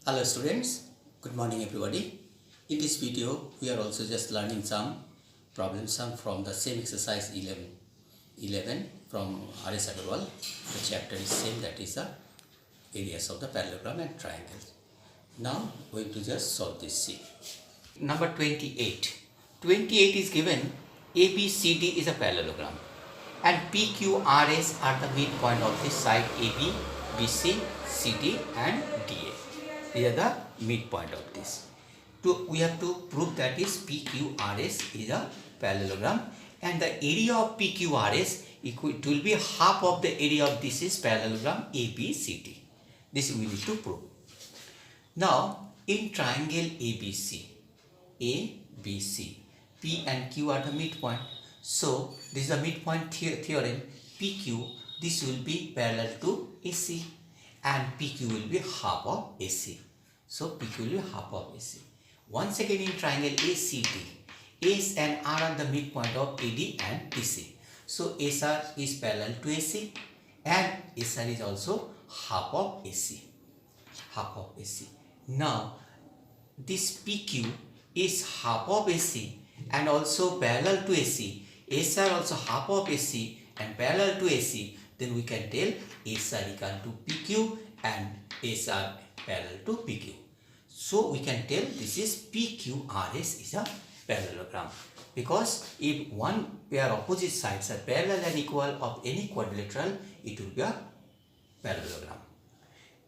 Hello students, good morning everybody. In this video, we are also just learning some problem sum from the same exercise 11 from R.S. Agarwal. The chapter is same, that is the areas of the parallelogram and triangles. Now, we are going to just solve this C. Number 28. 28 is given ABCD is a parallelogram and PQRS are the midpoint of this side AB, BC, CD and DA. These are the midpoint of this. We have to prove that is PQRS is a parallelogram and the area of PQRS it will be half of the area of this is parallelogram ABCD. This we need to prove. Now in triangle ABC, P and Q are the midpoint. So this is a midpoint theorem. PQ, this will be parallel to AC and PQ will be half of AC. So PQ will be half of AC. Once again in triangle ACD, ACE and R are the midpoint of AD and DC. So SR is parallel to AC and SR is also half of AC. Half of AC. Now this PQ is half of AC and also parallel to AC. SR also half of AC and parallel to AC. Then we can tell SR equal to PQ and SR parallel to PQ. So we can tell this is PQRS is a parallelogram. Because if one pair opposite sides are parallel and equal of any quadrilateral, it will be a parallelogram.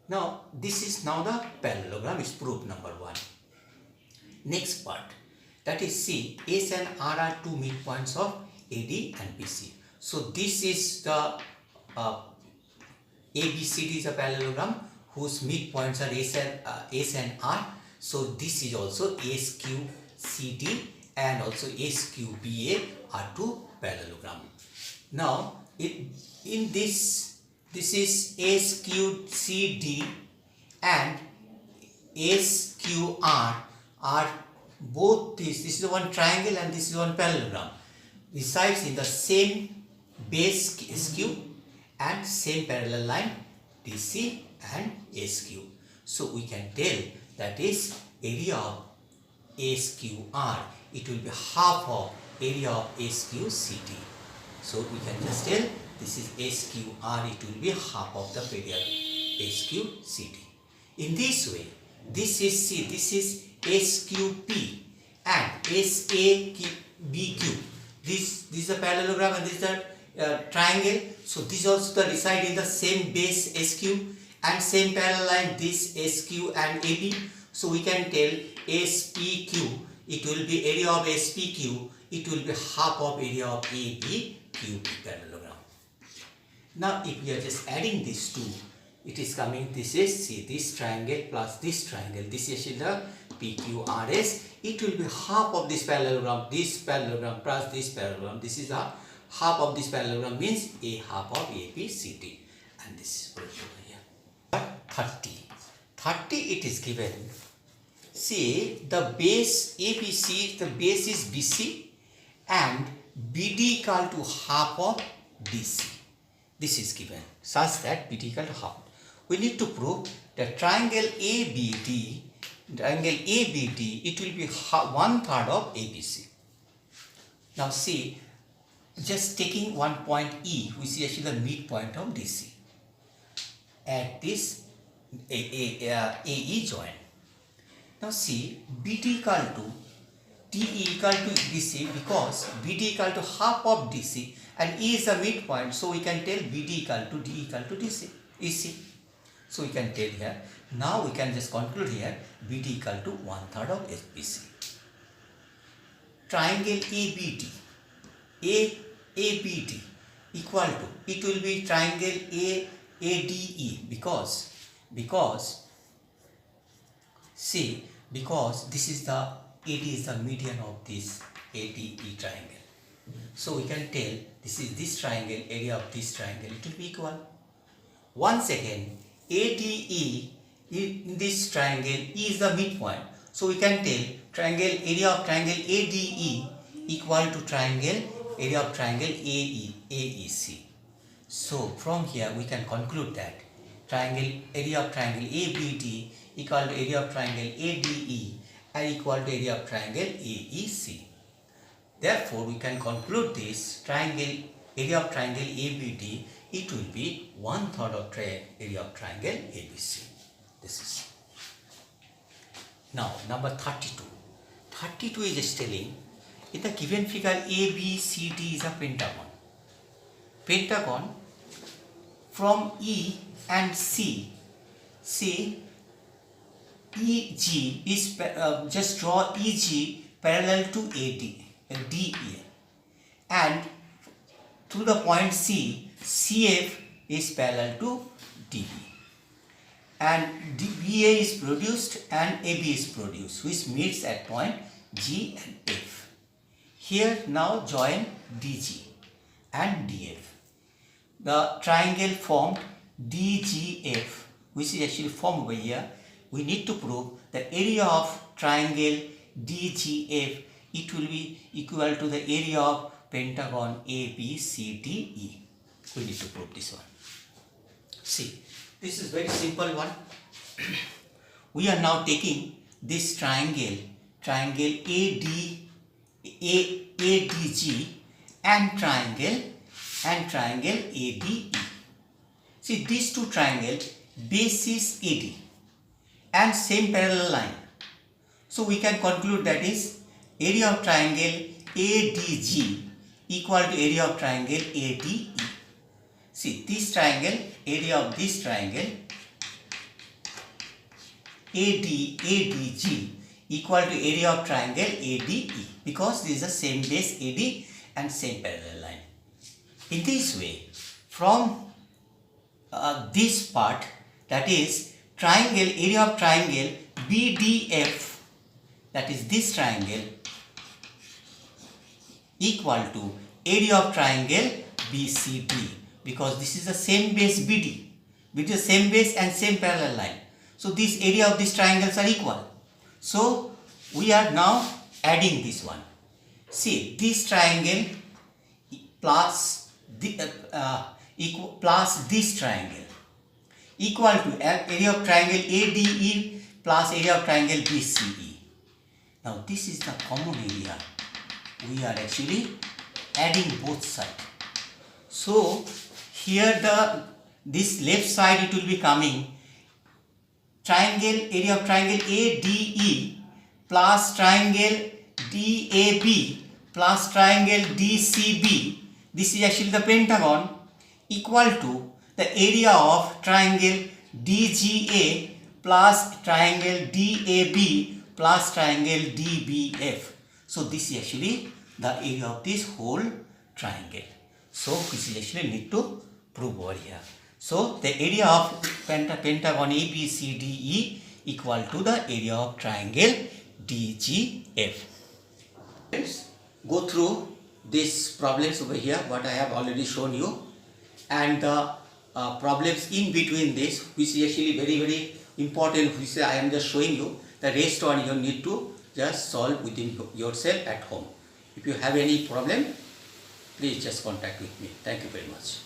Now this is now the parallelogram is proof number 1. Next part, that is C, S and R are two midpoints of AD and BC. So this is the ABCD is a parallelogram whose midpoints are S and R. So this is also SQCD and also SQBA are two parallelogram. Now in this is SQCD and SQR are both this is one triangle and this is one parallelogram, resides in the same base SQ and same parallel line DC and SQ. So we can tell that is area of SQR, it will be half of area of SQCD. So we can just tell this is SQR, it will be half of the area SQCD. In this way, this is C, this is SQP and SABQ. This is a parallelogram and this is a triangle. So this also the reside in the same base SQ and same parallel line this SQ and AB. So we can tell SPQ, it will be area of SPQ, it will be half of area of ABQP parallelogram. Now if we are just adding these two, it is coming, this is C, this triangle plus this triangle, this is the PQRS, it will be half of this parallelogram plus this parallelogram, this is a half of this parallelogram means a half of ABCD and this is over here. But 30 it is given, say the base ABC, the base is BC and BD equal to half of DC. This is given such that BD equal to half. We need to prove that triangle ABD, it will be 1/3 of ABC. Now see, just taking one point E, which is actually the midpoint of DC at this AE joint. Now see, BD equal to DE equal to DC because BD equal to half of DC and E is the midpoint, so we can tell BD equal to DE equal to DC, EC. So we can tell here, now we can just conclude here, BD equal to 1/3 of BC. Triangle ABD equal to, it will be triangle ADE because see, because this is the AD is the median of this ADE triangle. So we can tell this is this triangle, area of this triangle, it will be equal. Once again, ADE in this triangle is the midpoint. So we can tell triangle area of triangle ADE equal to triangle area of triangle AEC. So from here we can conclude that area of triangle ABD equal to area of triangle ADE and equal to area of triangle AEC. Therefore, we can conclude this area of triangle ABD, it will be 1/3 of area of triangle ABC. This is. Now, number 32. 32 is just telling, in the given figure ABCD is a pentagon. Pentagon from E and C. See, EG is, just draw EG parallel to DE, and through the point C, CF is parallel to DB, and BA is produced and AB is produced, which meets at point G and F. Here now join DG and DF. The triangle formed DGF, which is actually formed over here, we need to prove the area of triangle DGF, it will be equal to the area of pentagon ABCDE. We need to prove this one. See, this is very simple one. We are now taking this triangle ADG and triangle ADE. See, these two triangles, base is AD and same parallel line. So we can conclude that is area of triangle ADG equal to area of triangle ADE. See, this triangle, area of this triangle ADG equal to area of triangle ADE, because this is the same base AD and same parallel line. In this way, from this part, that is area of triangle BDF, that is this triangle, equal to area of triangle BCD, because this is the same base BD, which is same base and same parallel line. So this area of these triangles are equal. So we are now adding this one. See, this triangle plus this triangle equal to area of triangle ADE plus area of triangle BCE. Now this is the common area. We are actually adding both sides. So here this left side, it will be coming area of triangle ADE plus triangle DAB plus triangle DCB. This is actually the pentagon, equal to the area of triangle DGA plus triangle DAB plus triangle DBF. So this is actually the area of this whole triangle. So this is actually need to prove over here. So the area of pentagon ABCDE equal to the area of triangle DGF. Let's go through these problems over here, what I have already shown you, and the problems in between this, which is actually very, very important, which I am just showing you. The rest one you need to just solve within yourself at home. If you have any problem, please just contact with me. Thank you very much.